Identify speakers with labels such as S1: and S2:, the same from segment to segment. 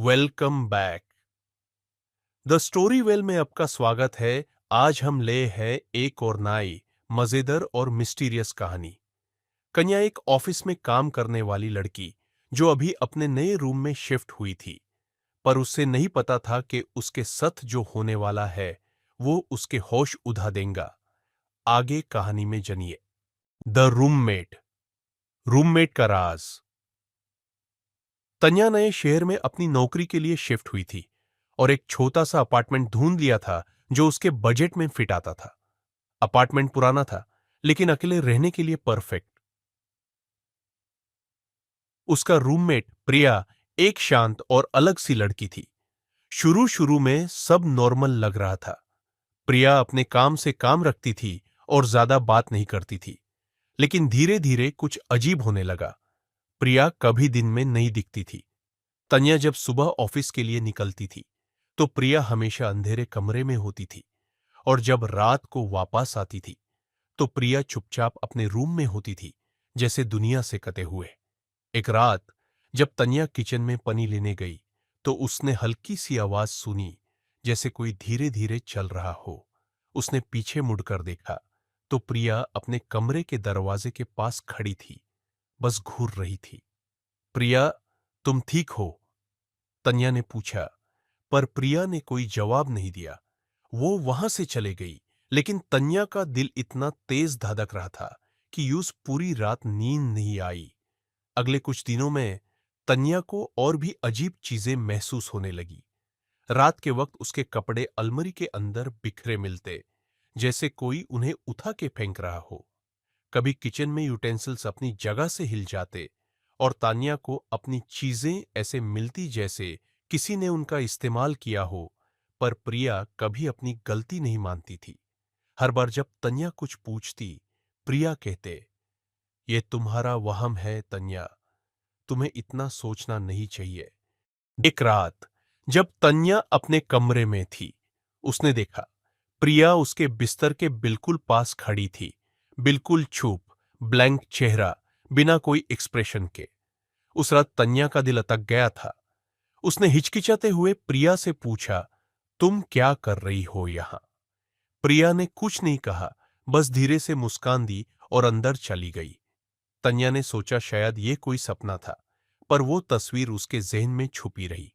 S1: Welcome back. The story well में आपका स्वागत है। आज हम ले हैं एक और नई मजेदार और मिस्टीरियस कहानी। कन्या एक ऑफिस में काम करने वाली लड़की जो अभी अपने नए रूम में शिफ्ट हुई थी, पर उससे नहीं पता था कि उसके साथ जो होने वाला है वो उसके होश उड़ा देगा। आगे कहानी में जनिए। The roommate. रूममेट का राज। तन्या नए शहर में अपनी नौकरी के लिए शिफ्ट हुई थी और एक छोटा सा अपार्टमेंट ढूंढ लिया था जो उसके बजट में फिट आता था। अपार्टमेंट पुराना था लेकिन अकेले रहने के लिए परफेक्ट। उसका रूममेट प्रिया एक शांत और अलग सी लड़की थी। शुरू शुरू में सब नॉर्मल लग रहा था। प्रिया अपने काम से काम रखती थी और ज्यादा बात नहीं करती थी, लेकिन धीरे धीरे कुछ अजीब होने लगा। प्रिया कभी दिन में नहीं दिखती थी। तन्या जब सुबह ऑफिस के लिए निकलती थी तो प्रिया हमेशा अंधेरे कमरे में होती थी, और जब रात को वापस आती थी तो प्रिया चुपचाप अपने रूम में होती थी, जैसे दुनिया से कटे हुए। एक रात जब तन्या किचन में पानी लेने गई तो उसने हल्की सी आवाज सुनी, जैसे कोई धीरे धीरे चल रहा हो। उसने पीछे मुड़कर देखा तो प्रिया अपने कमरे के दरवाजे के पास खड़ी थी, बस घूर रही थी। प्रिया, तुम ठीक हो? तन्या ने पूछा, पर प्रिया ने कोई जवाब नहीं दिया। वो वहां से चले गई, लेकिन तन्या का दिल इतना तेज धड़क रहा था कि यूं पूरी रात नींद नहीं आई। अगले कुछ दिनों में तन्या को और भी अजीब चीजें महसूस होने लगी। रात के वक्त उसके कपड़े अलमारी के अंदर बिखरे मिलते, जैसे कोई उन्हें उठा के फेंक रहा हो। कभी किचन में यूटेंसिल्स अपनी जगह से हिल जाते और तान्या को अपनी चीजें ऐसे मिलती जैसे किसी ने उनका इस्तेमाल किया हो। पर प्रिया कभी अपनी गलती नहीं मानती थी। हर बार जब तन्या कुछ पूछती, प्रिया कहते, ये तुम्हारा वहम है तन्या, तुम्हें इतना सोचना नहीं चाहिए। एक रात जब तन्या अपने कमरे में थी, उसने देखा प्रिया उसके बिस्तर के बिल्कुल पास खड़ी थी, बिल्कुल चुप, ब्लैंक चेहरा, बिना कोई एक्सप्रेशन के। उस रात तन्या का दिल अटक गया था। उसने हिचकिचाते हुए प्रिया से पूछा, तुम क्या कर रही हो यहां? प्रिया ने कुछ नहीं कहा, बस धीरे से मुस्कान दी और अंदर चली गई। तन्या ने सोचा शायद ये कोई सपना था, पर वो तस्वीर उसके जहन में छुपी रही।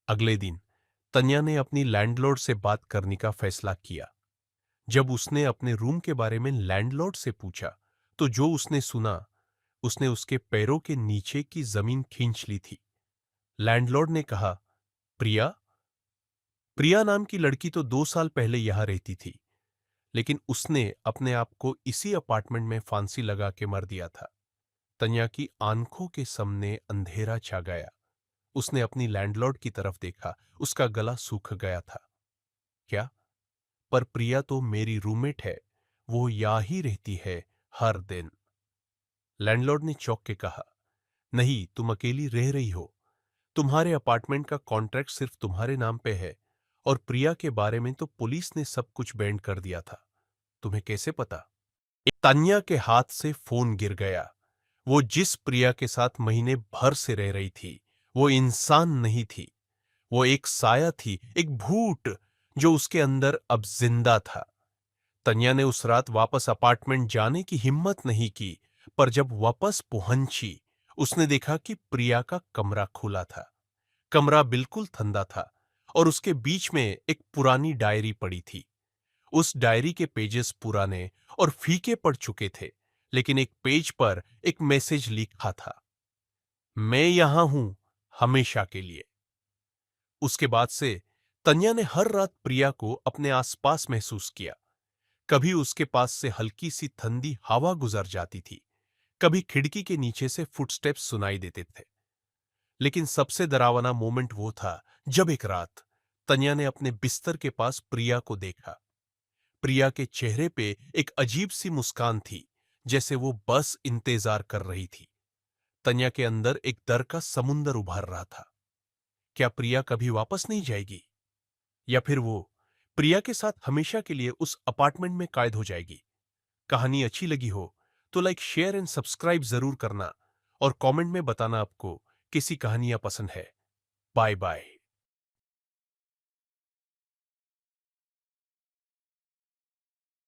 S1: अगले दिन तन्या ने अपनी लैंडलॉर्ड से बात करने का फैसला किया। जब उसने अपने रूम के बारे में लैंडलॉर्ड से पूछा तो जो उसने सुना, उसने उसके पैरों के नीचे की जमीन खींच ली थी। लैंडलॉर्ड ने कहा, प्रिया? प्रिया नाम की लड़की तो 2 साल पहले यहां रहती थी, लेकिन उसने अपने आप को इसी अपार्टमेंट में फांसी लगा के मर दिया था। तन्या की आंखों के सामने अंधेरा छा गया। उसने अपनी लैंडलॉर्ड की तरफ देखा, उसका गला सूख गया था। क्या? पर प्रिया तो मेरी रूममेट है, वो यहाँ ही रहती है हर दिन। लैंडलॉर्ड ने चौंक के कहा, नहीं, तुम अकेली रह रही हो। तुम्हारे अपार्टमेंट का कॉन्ट्रैक्ट सिर्फ तुम्हारे नाम पे है, और प्रिया के बारे में तो पुलिस ने सब कुछ बैंड कर दिया था। तुम्हें कैसे पता? तान्या के हाथ से फोन गिर गया। वो जिस प्रिया के साथ महीने भर से रह रही थी, वो इंसान नहीं थी। वो एक साया थी, एक भूत जो उसके अंदर अब जिंदा था। तन्या ने उस रात वापस अपार्टमेंट जाने की हिम्मत नहीं की, पर जब वापस पहुंची, उसने देखा कि प्रिया का कमरा खुला था। कमरा बिल्कुल ठंडा था और उसके बीच में एक पुरानी डायरी पड़ी थी। उस डायरी के पेजेस पुराने और फीके पड़ चुके थे, लेकिन एक पेज पर एक मैसेज लिखा था, मैं यहां हूं हमेशा के लिए। उसके बाद से तन्या ने हर रात प्रिया को अपने आसपास महसूस किया। कभी उसके पास से हल्की सी ठंडी हवा गुजर जाती थी, कभी खिड़की के नीचे से फुटस्टेप्स सुनाई देते थे। लेकिन सबसे डरावना मोमेंट वो था जब एक रात तन्या ने अपने बिस्तर के पास प्रिया को देखा। प्रिया के चेहरे पे एक अजीब सी मुस्कान थी, जैसे वो बस इंतजार कर रही थी। तन्या के अंदर एक डर का समुंदर उभर रहा था। क्या प्रिया कभी वापस नहीं जाएगी, या फिर वो प्रिया के साथ हमेशा के लिए उस अपार्टमेंट में कैद हो जाएगी? कहानी अच्छी लगी हो तो लाइक, शेयर एंड सब्सक्राइब जरूर करना, और कमेंट में बताना आपको कैसी कहानियां पसंद है। Bye bye.